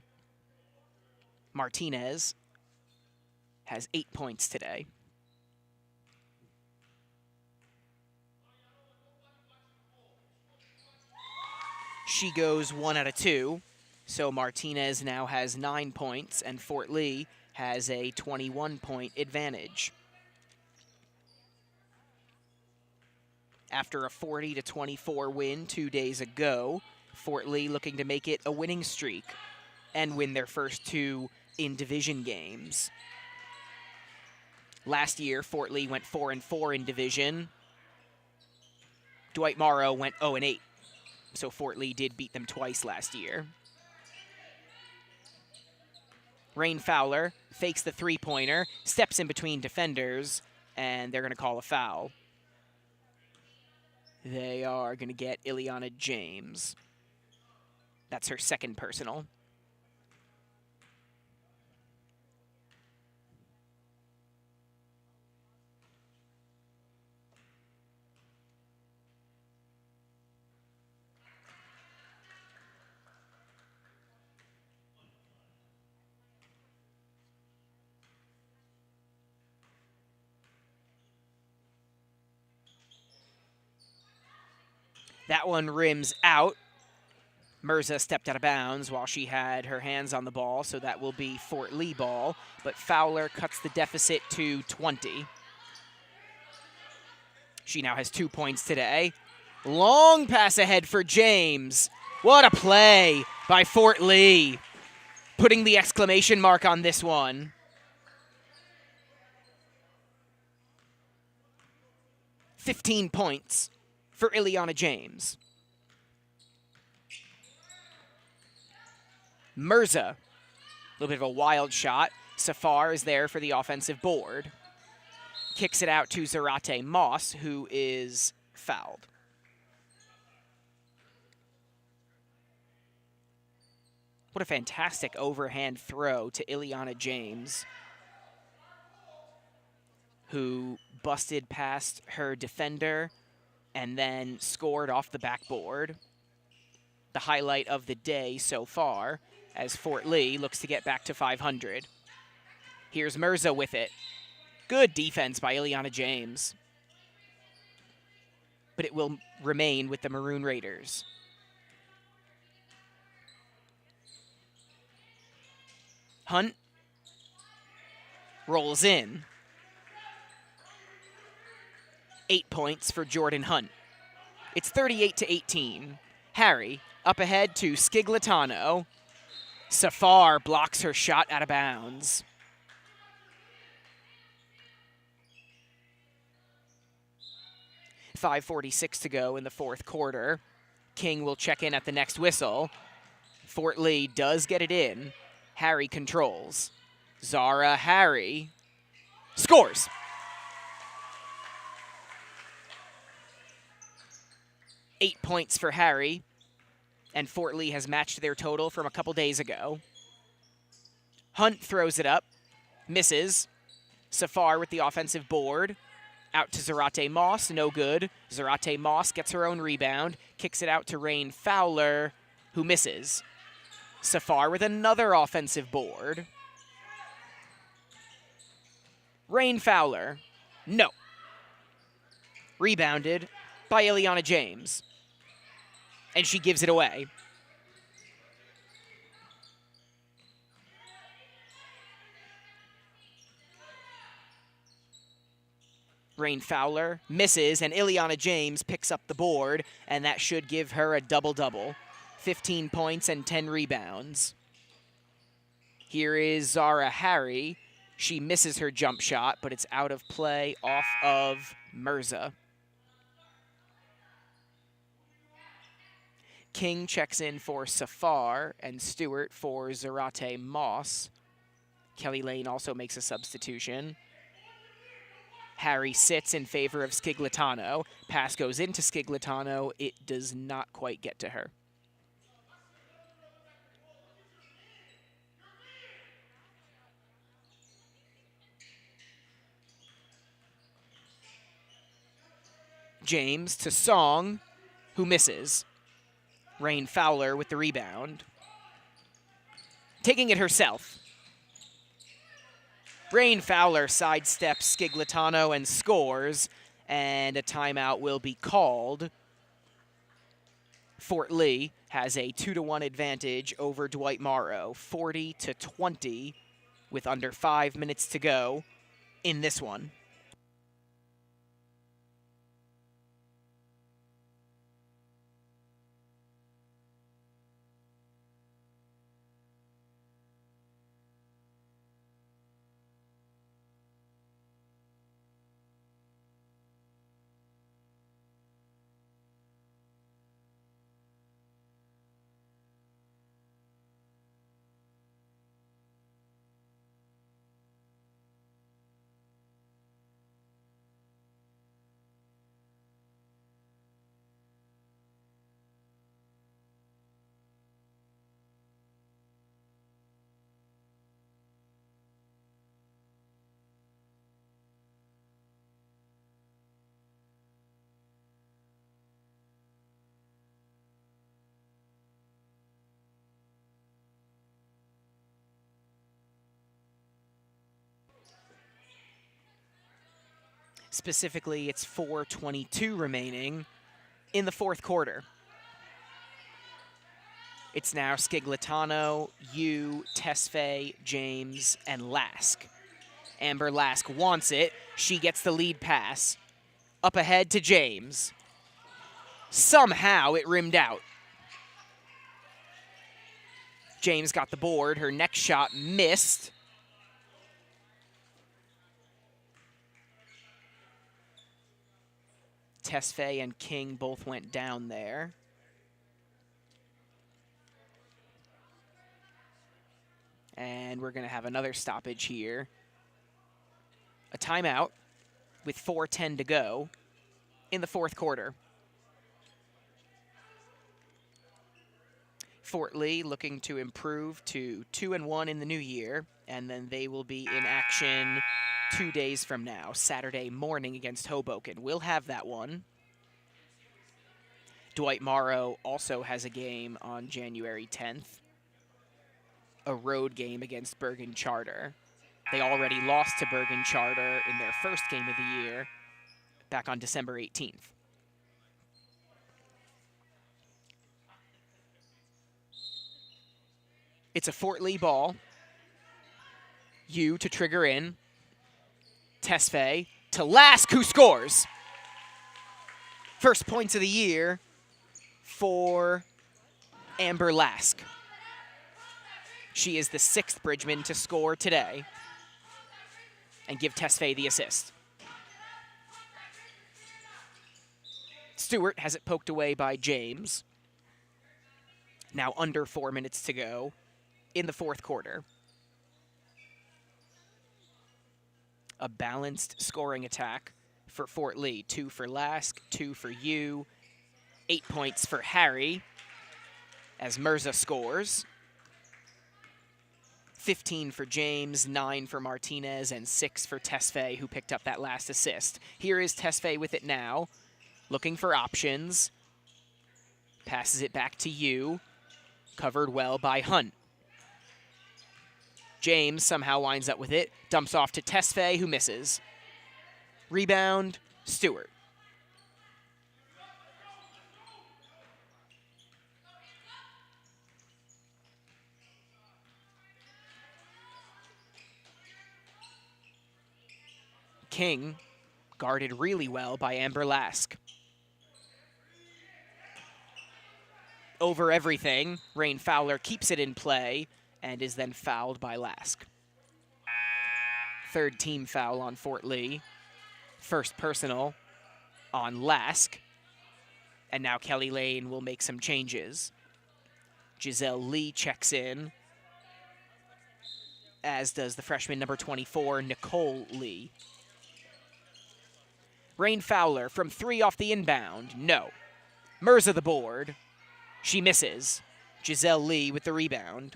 Martinez has 8 points today. She goes 1 out of 2, so Martinez now has 9 points, and Fort Lee has a 21-point advantage. After a 40-24 win 2 days ago, Fort Lee looking to make it a winning streak and win their first 2 in-division games. Last year, Fort Lee went 4-4 in division. Dwight Morrow went 0-8, so Fort Lee did beat them twice last year. Rain Fowler fakes the three-pointer, steps in between defenders, and they're going to call a foul. They are going to get Ileana James. That's her second personal. That one rims out. Mirza stepped out of bounds while she had her hands on the ball, so that will be Fort Lee ball. But Fowler cuts the deficit to 20. She now has 2 points today. Long pass ahead for James. What a play by Fort Lee. Putting the exclamation mark on this one. 15 points for Ileana James. Mirza, a little bit of a wild shot. Safar is there for the offensive board. Kicks it out to Zarate Moss, who is fouled. What a fantastic overhand throw to Ileana James, who busted past her defender and then scored off the backboard. The highlight of the day so far, as Fort Lee looks to get back to 500. Here's Mirza with it. Good defense by Ileana James. But it will remain with the Maroon Raiders. Hunt rolls in. 8 points for Jordan Hunt. It's 38-18. Harry up ahead to Skiglitano. Safar blocks her shot out of bounds. .5:46 to go in the fourth quarter. King will check in at the next whistle. Fort Lee does get it in. Harry controls. Zara Harry scores. Eight points for Harry, and Fort Lee has matched their total from a couple days ago. Hunt throws it up, misses. Safar with the offensive board. Out to Zarate Moss, no good. Zarate Moss gets her own rebound, kicks it out to Rain Fowler, who misses. Safar with another offensive board. Rain Fowler, no. Rebounded by Ileana James. And she gives it away. Rain Fowler misses, and Ileana James picks up the board, and that should give her a double-double. 15 points and 10 rebounds. Here is Zara Harry. She misses her jump shot, but it's out of play off of Mirza. King checks in for Safar and Stewart for Zarate Moss. Kelly Lane also makes a substitution. Harry sits in favor of Skiglitano. Pass goes into Skiglitano. It does not quite get to her. James to Song, who misses. Rain Fowler with the rebound. Taking it herself. Rain Fowler sidesteps Skiglitano and scores, and a timeout will be called. Fort Lee has a 2-1 advantage over Dwight Morrow, 40-20, with under 5 minutes to go in this one. Specifically, it's 4:22 remaining in the fourth quarter. It's now Skiglitano, Yu, Tesfaye, James, and Lask. Amber Lask wants it. She gets the lead pass. Up ahead to James. Somehow it rimmed out. James got the board. Her next shot missed. Tesfaye and King both went down there. And we're going to have another stoppage here. A timeout with 4:10 to go in the fourth quarter. Fort Lee looking to improve to 2-1 in the new year, and then they will be in action 2 days from now, Saturday morning against Hoboken. We'll have that one. Dwight Morrow also has a game on January 10th, a road game against Bergen Charter. They already lost to Bergen Charter in their first game of the year back on December 18th. It's a Fort Lee ball. Yu to trigger in. Tesfaye to Lask, who scores. First points of the year for Amber Lask. She is the 6th Bridgman to score today and give Tesfaye the assist. Stewart has it poked away by James. Now under 4 minutes to go in the fourth quarter. A balanced scoring attack for Fort Lee. 2 for Lask, 2 for Yu, 8 points for Harry as Mirza scores. 15 for James, 9 for Martinez, and 6 for Tesfaye, who picked up that last assist. Here is Tesfaye with it now, looking for options. Passes it back to Yu, covered well by Hunt. James somehow winds up with it, dumps off to Tesfaye, who misses. Rebound, Stewart. King guarded really well by Amber Lask. Over everything, Rain Fowler keeps it in play and is then fouled by Lask. Third team foul on Fort Lee. First personal on Lask. And now Kelly Lane will make some changes. Giselle Lee checks in, as does the freshman number 24, Nicole Lee. Rain Fowler from 3 off the inbound. No. Mirza the board. She misses. Giselle Lee with the rebound.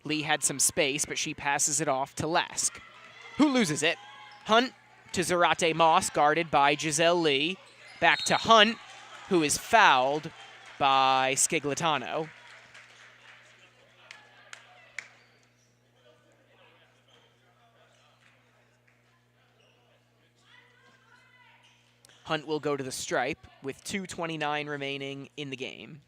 Lee had some space, but she passes it off to Lask, who loses it. Hunt to Zarate Moss, guarded by Giselle Lee. Back to Hunt, who is fouled by Skiglitano. Hunt will go to the stripe with 2:29 remaining in the game.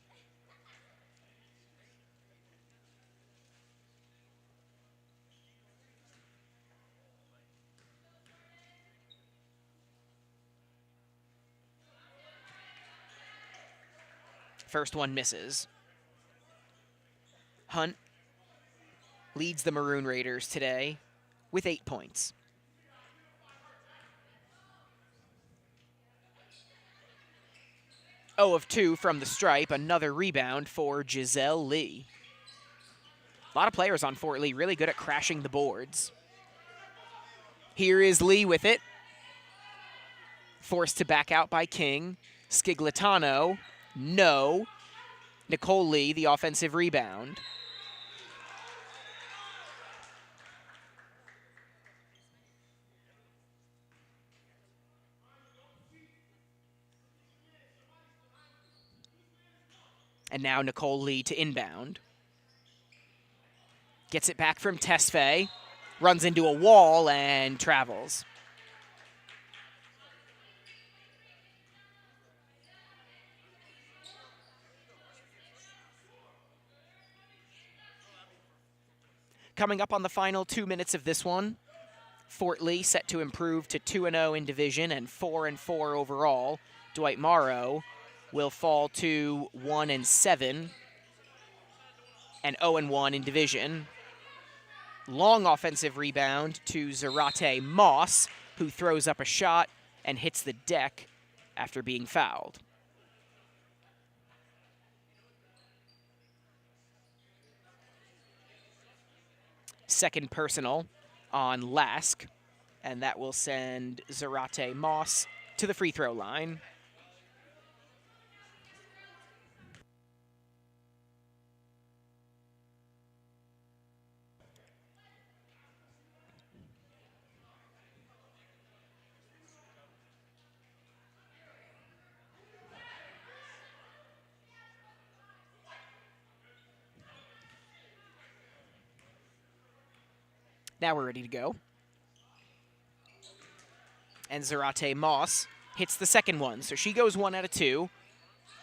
First one misses. Hunt leads the Maroon Raiders today with 8 points. Oh of 2 from the stripe, another rebound for Giselle Lee. A lot of players on Fort Lee really good at crashing the boards. Here is Lee with it. Forced to back out by King. Skiglitano, no. Nicole Lee, the offensive rebound. And now Nicole Lee to inbound. Gets it back from Tesfaye. Runs into a wall and travels. Coming up on the final 2 minutes of this one, Fort Lee set to improve to 2-0 in division and 4-4 overall. Dwight Morrow will fall to 1-7 and 0-1 in division. Long offensive rebound to Zarate Moss, who throws up a shot and hits the deck after being fouled. Second personal on Lask, and that will send Zarate Moss to the free throw line. Now we're ready to go. And Zarate Moss hits the second one, so she goes 1 out of 2.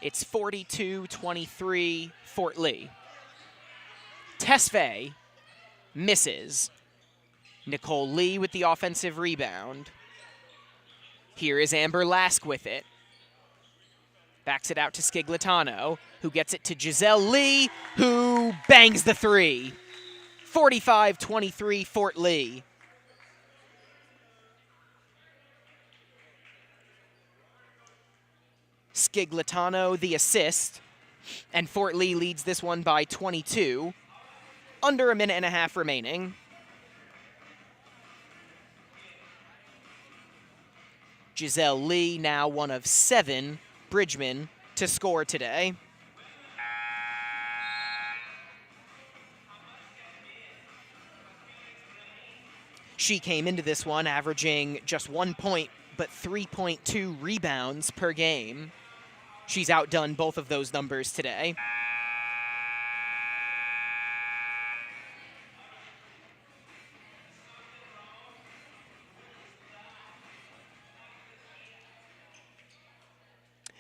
It's 42-23 Fort Lee. Tesfaye misses. Nicole Lee with the offensive rebound. Here is Amber Lask with it. Backs it out to Skiglitano, who gets it to Giselle Lee, who bangs the 3. 45-23 Fort Lee. Skiglitano the assist, and Fort Lee leads this one by 22. Under a minute and a half remaining. Giselle Lee now one of 7 Bridgemen to score today. She came into this one averaging just 1 point, but 3.2 rebounds per game. She's outdone both of those numbers today.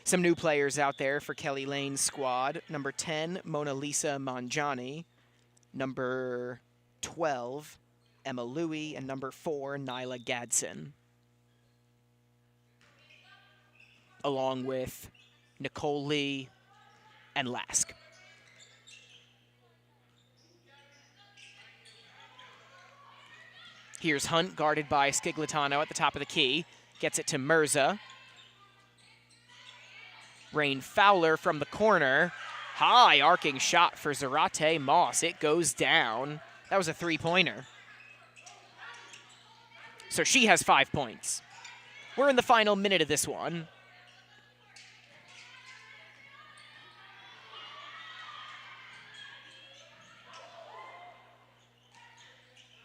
Some new players out there for Kelly Lane's squad. Number 10, Mona Lisa Manjani. Number 12, Emma Louie, and number 4, Nyla Gadsden. Along with Nicole Lee and Lask. Here's Hunt, guarded by Skiglitano at the top of the key. Gets it to Mirza. Rain Fowler from the corner. High arcing shot for Zarate Moss. It goes down. That was a three-pointer. So she has 5 points. We're in the final minute of this one.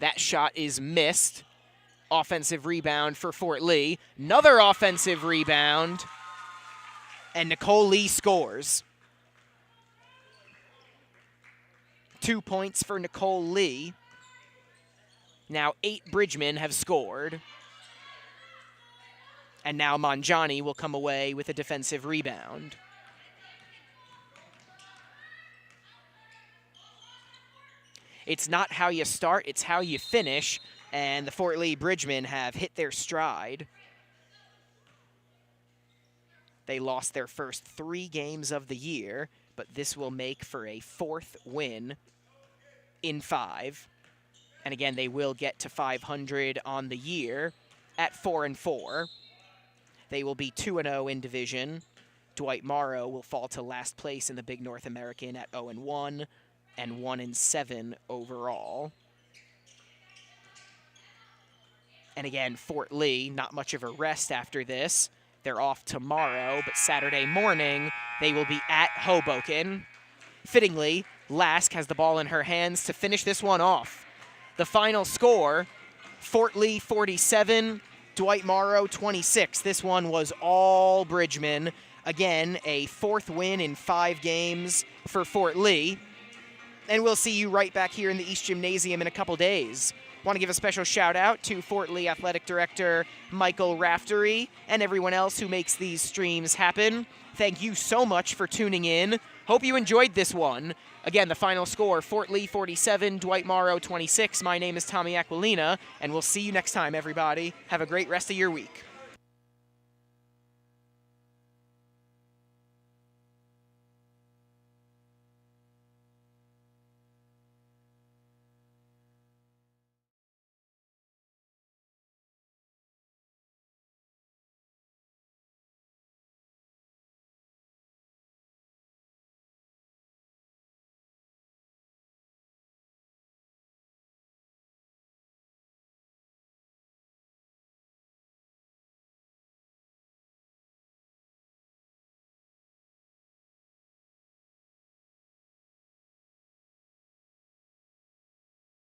That shot is missed. Offensive rebound for Fort Lee. Another offensive rebound. And Nicole Lee scores. 2 points for Nicole Lee. Now 8 Bridgemen have scored. And now Manjani will come away with a defensive rebound. It's not how you start, it's how you finish. And the Fort Lee Bridgemen have hit their stride. They lost their first 3 games of the year, but this will make for a 4th win in 5. And again, they will get to 500 on the year at 4-4. They will be 2-0 in division. Dwight Morrow will fall to last place in the Big North American at 0-1 and 1-7 overall. And again, Fort Lee, not much of a rest after this. They're off tomorrow, but Saturday morning, they will be at Hoboken. Fittingly, Lask has the ball in her hands to finish this one off. The final score, Fort Lee 47, Dwight Morrow 26. This one was all Bridgemen. Again, a 4th win in 5 games for Fort Lee. And we'll see you right back here in the East Gymnasium in a couple days. Want to give a special shout out to Fort Lee Athletic Director Michael Raftery and everyone else who makes these streams happen. Thank you so much for tuning in. Hope you enjoyed this one. Again, the final score, Fort Lee 47, Dwight Morrow 26. My name is Tommy Aquilina, and we'll see you next time, everybody. Have a great rest of your week.